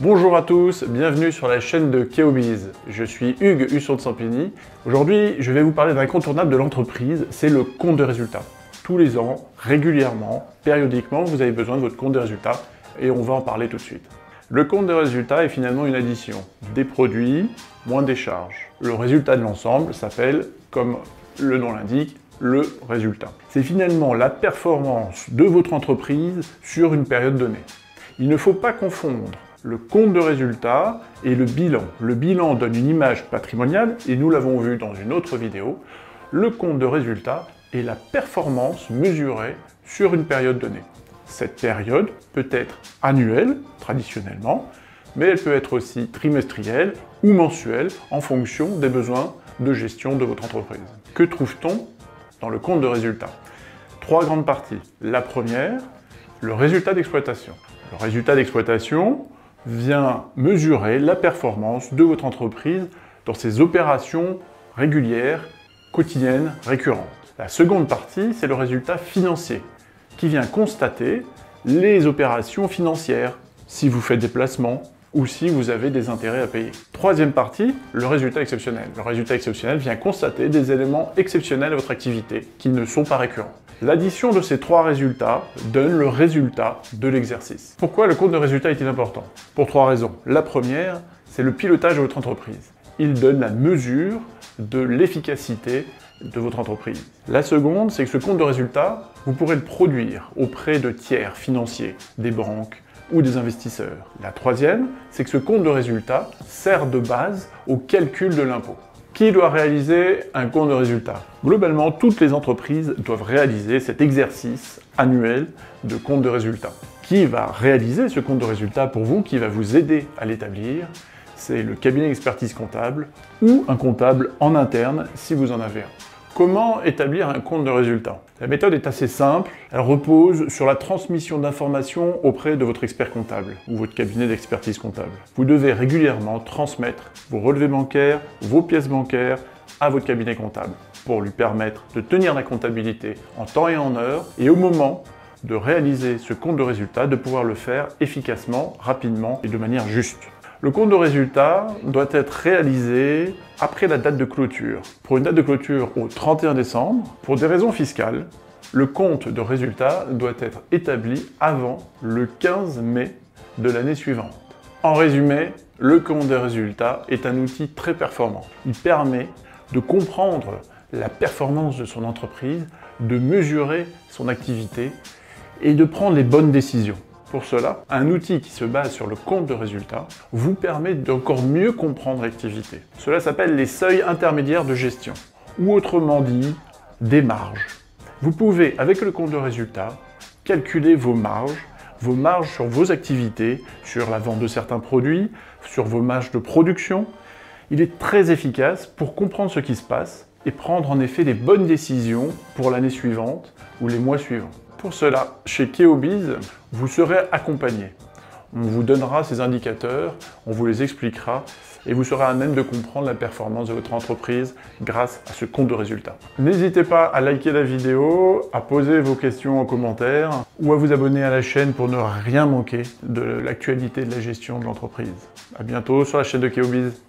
Bonjour à tous, bienvenue sur la chaîne de Keobiz. Je suis Hugues Husson de Sampigny. Aujourd'hui, je vais vous parler d'un incontournable de l'entreprise, c'est le compte de résultat. Tous les ans, régulièrement, périodiquement, vous avez besoin de votre compte de résultat et on va en parler tout de suite. Le compte de résultat est finalement une addition des produits moins des charges. Le résultat de l'ensemble s'appelle, comme le nom l'indique, le résultat. C'est finalement la performance de votre entreprise sur une période donnée. Il ne faut pas confondre le compte de résultat et le bilan. Le bilan donne une image patrimoniale, et nous l'avons vu dans une autre vidéo. Le compte de résultat est la performance mesurée sur une période donnée. Cette période peut être annuelle, traditionnellement, mais elle peut être aussi trimestrielle ou mensuelle en fonction des besoins de gestion de votre entreprise. Que trouve-t-on dans le compte de résultat? Trois grandes parties. La première, le résultat d'exploitation. Le résultat d'exploitation vient mesurer la performance de votre entreprise dans ses opérations régulières, quotidiennes, récurrentes. La seconde partie, c'est le résultat financier, qui vient constater les opérations financières, si vous faites des placements ou si vous avez des intérêts à payer. Troisième partie, le résultat exceptionnel. Le résultat exceptionnel vient constater des éléments exceptionnels à votre activité qui ne sont pas récurrents. L'addition de ces trois résultats donne le résultat de l'exercice. Pourquoi le compte de résultat est-il important? Pour trois raisons. La première, c'est le pilotage de votre entreprise. Il donne la mesure de l'efficacité de votre entreprise. La seconde, c'est que ce compte de résultat, vous pourrez le produire auprès de tiers financiers, des banques ou des investisseurs. La troisième, c'est que ce compte de résultat sert de base au calcul de l'impôt. Qui doit réaliser un compte de résultat? Globalement, toutes les entreprises doivent réaliser cet exercice annuel de compte de résultat. Qui va réaliser ce compte de résultat pour vous, qui va vous aider à l'établir? C'est le cabinet d'expertise comptable ou un comptable en interne si vous en avez un. Comment établir un compte de résultat? La méthode est assez simple, elle repose sur la transmission d'informations auprès de votre expert comptable ou votre cabinet d'expertise comptable. Vous devez régulièrement transmettre vos relevés bancaires, vos pièces bancaires à votre cabinet comptable pour lui permettre de tenir la comptabilité en temps et en heure et au moment de réaliser ce compte de résultat, de pouvoir le faire efficacement, rapidement et de manière juste. Le compte de résultat doit être réalisé après la date de clôture. Pour une date de clôture au 31 décembre, pour des raisons fiscales, le compte de résultat doit être établi avant le 15 mai de l'année suivante. En résumé, le compte de résultat est un outil très performant. Il permet de comprendre la performance de son entreprise, de mesurer son activité et de prendre les bonnes décisions. Pour cela, un outil qui se base sur le compte de résultat vous permet d'encore mieux comprendre l'activité. Cela s'appelle les seuils intermédiaires de gestion, ou autrement dit, des marges. Vous pouvez, avec le compte de résultat, calculer vos marges sur vos activités, sur la vente de certains produits, sur vos marges de production. Il est très efficace pour comprendre ce qui se passe et prendre en effet les bonnes décisions pour l'année suivante ou les mois suivants. Pour cela, chez Keobiz, vous serez accompagné. On vous donnera ces indicateurs, on vous les expliquera et vous serez à même de comprendre la performance de votre entreprise grâce à ce compte de résultat. N'hésitez pas à liker la vidéo, à poser vos questions en commentaire ou à vous abonner à la chaîne pour ne rien manquer de l'actualité de la gestion de l'entreprise. À bientôt sur la chaîne de Keobiz.